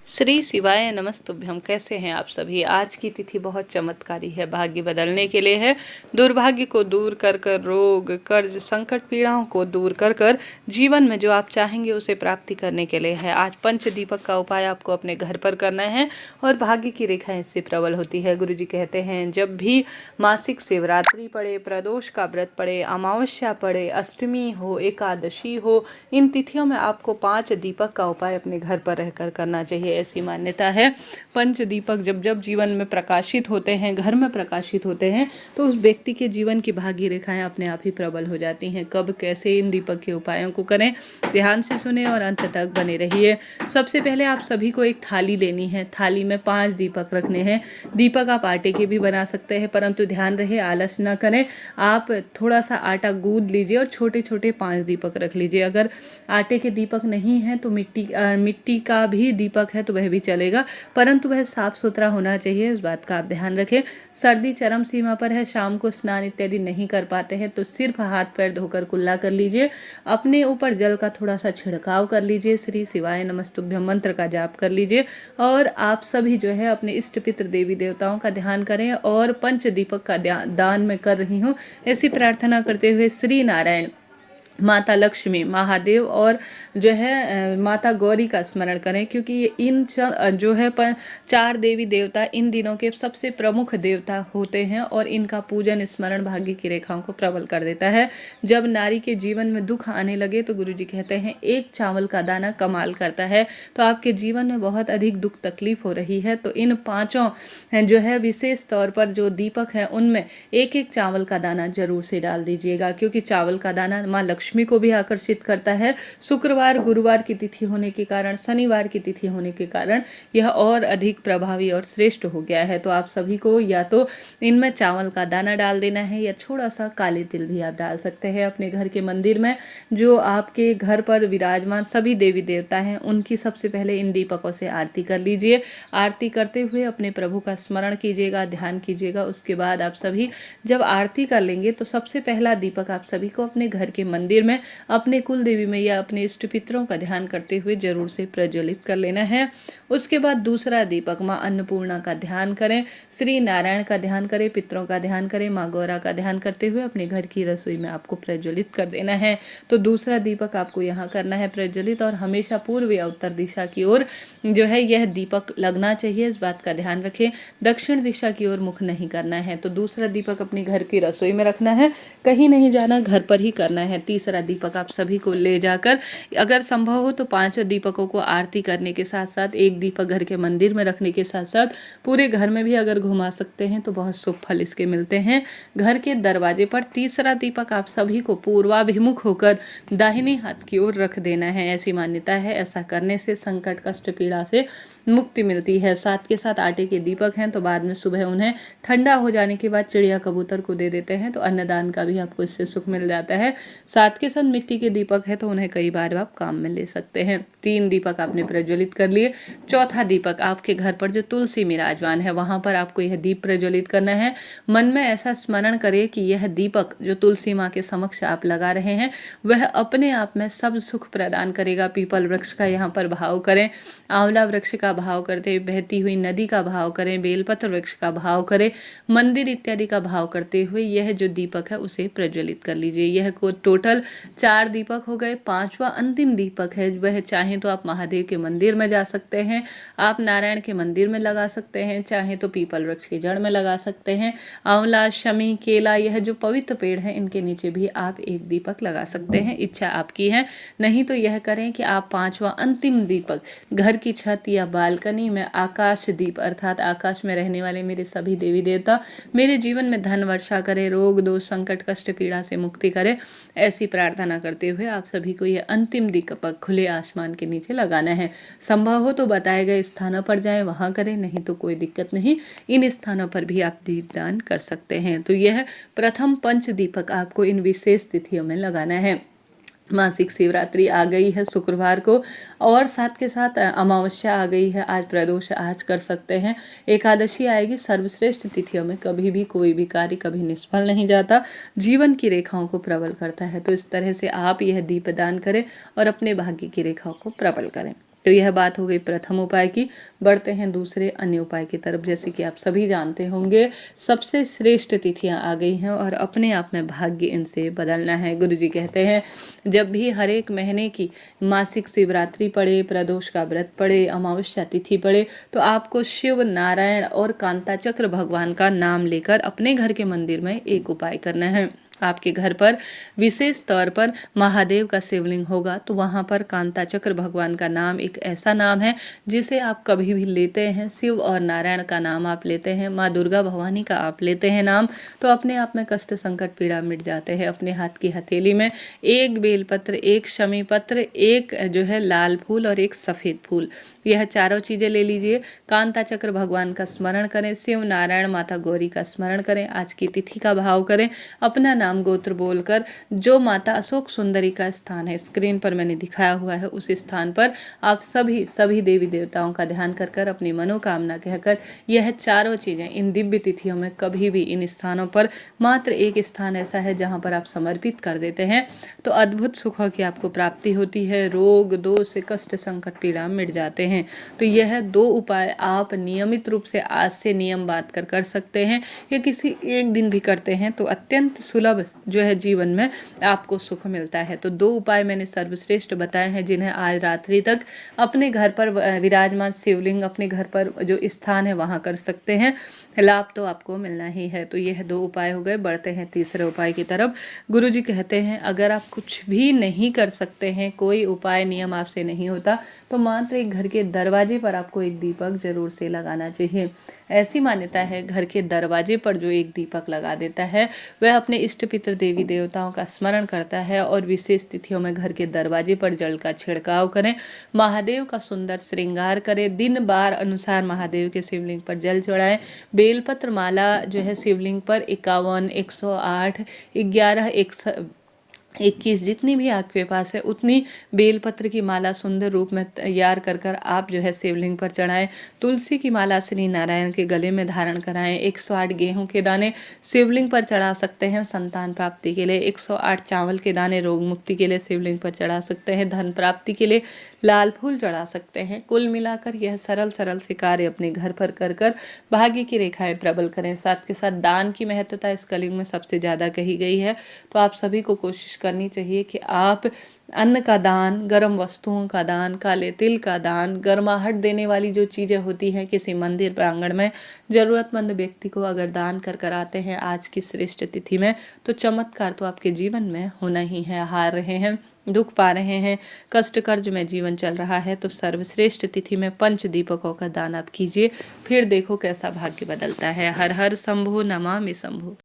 श्री शिवाय नमस्तुभ्यम। कैसे हैं आप सभी। आज की तिथि बहुत चमत्कारी है, भाग्य बदलने के लिए है। दुर्भाग्य को दूर कर कर, रोग कर्ज संकट पीड़ाओं को दूर कर कर जीवन में जो आप चाहेंगे उसे प्राप्ति करने के लिए है। आज पंच दीपक का उपाय आपको अपने घर पर करना है और भाग्य की रेखाएं इससे प्रबल होती है। गुरु जी कहते हैं जब भी मासिक शिवरात्रि पड़े, प्रदोष का व्रत पड़े, अमावस्या पड़े, अष्टमी हो, एकादशी हो, इन तिथियों में आपको 5 दीपक का उपाय अपने घर पर रहकर करना चाहिए। ऐसी मान्यता है। पंच दीपक जब जब जीवन में प्रकाशित होते हैं, घर में प्रकाशित होते हैं, तो उस व्यक्ति के जीवन की भाग्य रेखाएं अपने आप ही प्रबल हो जाती हैं। कब कैसे इन दीपक के उपायों को करें, ध्यान से सुने और अंत तक बने रहिए। सबसे पहले आप सभी को एक थाली लेनी है। थाली में 5 दीपक रखने हैं। दीपक आप आटे के भी बना सकते हैं, परंतु ध्यान रहे आलस न करें। आप थोड़ा सा आटा गूंद लीजिए और छोटे छोटे 5 दीपक रख लीजिए। अगर आटे के दीपक नहीं है तो मिट्टी का भी दीपक है तो वह भी चलेगा, परंतु वह साफ सुथरा होना चाहिए। इस बात का आप ध्यान रखें। सर्दी चरम सीमा पर है, शाम को स्नान इत्यादि नहीं कर पाते हैं तो सिर्फ हाथ पैर धोकर कुल्ला कर लीजिए। अपने ऊपर जल का थोड़ा सा छिड़काव कर लीजिए। श्री शिवाय नमस्तुभ्यम मंत्र का जाप कर लीजिए और आप सभी जो है अपने इष्ट पितृ देवी देवताओं का ध्यान करें और पंच दीपक का दान मैं कर रही हूँ ऐसी प्रार्थना करते हुए श्री नारायण, माता लक्ष्मी, महादेव और जो है माता गौरी का स्मरण करें, क्योंकि ये इन जो है 4 देवी देवता इन दिनों के सबसे प्रमुख देवता होते हैं और इनका पूजन स्मरण भाग्य की रेखाओं को प्रबल कर देता है। जब नारी के जीवन में दुख आने लगे तो गुरु जी कहते हैं एक चावल का दाना कमाल करता है। तो आपके जीवन में बहुत अधिक दुख तकलीफ हो रही है तो इन 5 जो है विशेष तौर पर जो दीपक है उनमें एक एक चावल का दाना जरूर से डाल दीजिएगा, क्योंकि चावल का दाना माँ लक्ष्मी को भी आकर्षित करता है। शुक्रवार गुरुवार की तिथि होने के कारण, शनिवार की तिथि होने के कारण यह और अधिक प्रभावी और श्रेष्ठ हो गया है। तो आप सभी को या तो इनमें चावल का दाना डाल देना है या थोड़ा सा काले तिल भी आप डाल सकते हैं। अपने घर के मंदिर में जो आपके घर पर विराजमान सभी देवी देवता हैं उनकी सबसे पहले इन दीपकों से आरती कर लीजिए। आरती करते हुए अपने प्रभु का स्मरण कीजिएगा, ध्यान कीजिएगा। उसके बाद आप सभी जब आरती कर लेंगे तो सबसे पहला दीपक आप सभी को अपने घर के मंदिर में अपने कुल देवी में या अपने इष्ट पितरों का ध्यान करते हुए जरूर से प्रज्वलित कर लेना है। उसके बाद दूसरा दीपक माँ अन्नपूर्णा का ध्यान करें, श्री नारायण का ध्यान करें, पितरों का ध्यान करें, माँ गौरा का ध्यान करते हुए अपने घर की रसोई में आपको प्रज्वलित कर देना है। तो दूसरा दीपक आपको यहाँ करना है प्रज्वलित और हमेशा पूर्व या उत्तर दिशा की ओर जो है यह दीपक लगना चाहिए। इस बात का ध्यान रखें। दक्षिण दिशा की ओर मुख नहीं करना है। तो दूसरा दीपक अपनी घर की रसोई में रखना है, कहीं नहीं जाना, घर पर ही करना है। तीसरा दीपक आप सभी को ले जाकर अगर संभव हो तो 5 दीपकों को आरती करने के साथ साथ एक दीपक घर के मंदिर में रखने के साथ साथ पूरे घर में भी अगर घुमा सकते हैं तो बहुत शुभ फल इसके मिलते हैं। घर के दरवाजे पर तीसरा दीपक आप सभी को पूर्वाभिमुख होकर दाहिनी हाथ की ओर रख देना है। ऐसी मान्यता है, ऐसा करने से संकट कष्ट पीड़ा से मुक्ति मिलती है। साथ के साथ आटे के दीपक हैं तो बाद में सुबह उन्हें ठंडा हो जाने के बाद चिड़िया कबूतर को दे देते हैं तो अन्नदान का भी आपको इससे सुख मिल जाता है। साथ के साथ मिट्टी के दीपक है तो उन्हें कई बार आप काम में ले सकते हैं। 3 दीपक आपने प्रज्वलित कर लिए। चौथा दीपक आपके घर पर जो तुलसी विराजमान है वहां पर आपको यह दीप प्रज्वलित करना है। मन में ऐसा स्मरण करिए कि यह दीपक जो तुलसी माँ के समक्ष आप लगा रहे हैं वह अपने आप में सब सुख प्रदान करेगा। पीपल वृक्ष का यहाँ पर भाव करें, आंवला वृक्ष का भाव करते हुए, बहती हुई नदी का भाव करें, बेलपत्र वृक्ष का भाव करें, मंदिर इत्यादि का भाव करते हुए यह जो दीपक है उसे प्रज्वलित कर लीजिए। यह को टोटल 4 दीपक हो गए। 5वां अंतिम दीपक है वह चाहे तो आप महादेव के मंदिर में जा सकते हैं, आप नारायण के मंदिर में लगा सकते हैं, चाहे तो पीपल वृक्ष की जड़ में लगा सकते हैं। आंवला, शमी, केला यह जो पवित्र पेड़ है इनके नीचे भी आप एक दीपक लगा सकते हैं, इच्छा आपकी है। नहीं तो यह करें कि आप 5वां अंतिम दीपक घर की छत या बालकनी में आकाश दीप अर्थात आकाश में रहने वाले मेरे सभी देवी देवता मेरे जीवन में धन वर्षा करे, रोग दोष संकट कष्ट पीड़ा से मुक्ति करे, ऐसी प्रार्थना करते हुए आप सभी को यह अंतिम दीपक खुले आसमान के नीचे लगाना है। संभव हो तो बताए गए स्थानों पर जाएं, वहां करें, नहीं तो कोई दिक्कत नहीं, इन स्थानों पर भी आप दीपदान कर सकते हैं। तो यह प्रथम पंच दीपक आपको इन विशेष तिथियों में लगाना है। मासिक शिवरात्रि आ गई है शुक्रवार को और साथ के साथ अमावस्या आ गई है, आज प्रदोष, आज कर सकते हैं। एकादशी आएगी। सर्वश्रेष्ठ तिथियों में कभी भी कोई भी कार्य कभी निष्फल नहीं जाता, जीवन की रेखाओं को प्रबल करता है। तो इस तरह से आप यह दीपदान करें और अपने भाग्य की रेखाओं को प्रबल करें। तो यह बात हो गई प्रथम उपाय की। बढ़ते हैं दूसरे अन्य उपाय की तरफ। जैसे कि आप सभी जानते होंगे, सबसे श्रेष्ठ तिथियां आ गई हैं और अपने आप में भाग्य इनसे बदलना है। गुरुजी कहते हैं, जब भी हर एक महीने की मासिक शिवरात्रि पड़े, प्रदोष का व्रत पड़े, अमावस्या तिथि पड़े, तो आपको शिव, नारायण और कांताचक्र भगवान का नाम लेकर अपने घर के मंदिर में एक उपाय करना है। आपके घर पर विशेष तौर पर महादेव का शिवलिंग होगा, तो वहाँ पर कांताचक्र भगवान का नाम एक ऐसा नाम है जिसे आप कभी भी लेते हैं, शिव और नारायण का नाम आप लेते हैं, माँ दुर्गा भवानी का आप लेते हैं नाम, तो अपने आप में कष्ट संकट पीड़ा मिट जाते हैं। अपने हाथ की हथेली में एक बेलपत्र, एक शमी पत्र, एक जो है लाल फूल और एक सफ़ेद फूल, यह चारों चीज़ें ले लीजिए। कांताचक्र भगवान का स्मरण करें, शिव, नारायण, माता गौरी का स्मरण करें, आज की तिथि का भाव करें, अपना नाम गोत्र बोलकर जो माता अशोक सुंदरी का स्थान है, स्क्रीन पर मैंने दिखाया हुआ है, उस स्थान पर आप सभी देवी देवताओं का ध्यान कर कर अपनी मनोकामना कहकर यह चारों चीज़ें इन दिव्य तिथियों में कभी भी इन स्थानों पर, मात्र एक स्थान ऐसा है जहां पर आप समर्पित कर देते हैं तो अद्भुत सुखों की आपको प्राप्ति होती है। रोग, दोष, कष्ट, संकट, पीड़ा मिट जाते हैं। तो यह 2 उपाय आप नियमित रूप से आज से नियम बांध कर सकते हैं, या किसी एक दिन भी करते हैं तो अत्यंत सुलभ जो है जीवन में आपको सुख मिलता है। तो 2 उपाय मैंने सर्वश्रेष्ठ बताए हैं जिन्हें आज रात्रि तक अपने घर पर विराजमान शिवलिंग, अपने घर पर जो स्थान है वहां कर सकते हैं। लाभ तो आपको मिलना ही है। तो यह 2 उपाय हो गए। बढ़ते हैं तीसरे उपाय की तरफ। गुरुजी कहते हैं, अगर आप कुछ भी नहीं कर सकते हैं, कोई उपाय नियम आपसे नहीं होता, तो मात्र एक घर के दरवाजे पर आपको एक दीपक जरूर से लगाना चाहिए। ऐसी मान्यता है, घर के दरवाजे पर जो एक दीपक लगा देता है वह अपने इष्ट पितर देवी देवताओं का स्मरण करता है। और विशेष तिथियों में घर के दरवाजे पर जल का छिड़काव करें, महादेव का सुंदर श्रृंगार करें, दिन बार अनुसार महादेव के शिवलिंग पर जल चढ़ाएं, बेलपत्र माला जो है शिवलिंग पर 51, 108, 11, 21 जितनी भी आपके पास है उतनी बेलपत्र की माला सुंदर रूप में तैयार कर कर आप जो है शिवलिंग पर चढ़ाएं। तुलसी की माला श्री नारायण के गले में धारण कराएं। 108 गेहूं के दाने शिवलिंग पर चढ़ा सकते हैं संतान प्राप्ति के लिए। 108 चावल के दाने रोग मुक्ति के लिए शिवलिंग पर चढ़ा सकते हैं। धन प्राप्ति के लिए लाल फूल चढ़ा सकते हैं। कुल मिलाकर यह सरल से कार्य अपने घर पर कर कर भाग्य की रेखाएं प्रबल करें। साथ के साथ दान की महत्वता इस कलयुग में सबसे ज़्यादा कही गई है, तो आप सभी को कोशिश करनी चाहिए कि आप अन्न का दान, गर्म वस्तुओं का दान, काले तिल का दान, गर्माहट देने वाली जो चीज़ें होती हैं किसी मंदिर प्रांगण में ज़रूरतमंद व्यक्ति को अगर दान कर कर आते हैं आज की श्रेष्ठ तिथि में, तो चमत्कार तो आपके जीवन में होना ही है। हार रहे हैं, दुख पा रहे हैं, कष्ट कर्ज में जीवन चल रहा है, तो सर्वश्रेष्ठ तिथि में 5 दीपकों का दान आप कीजिए, फिर देखो कैसा भाग्य बदलता है। हर हर शंभो, नमामि शंभो।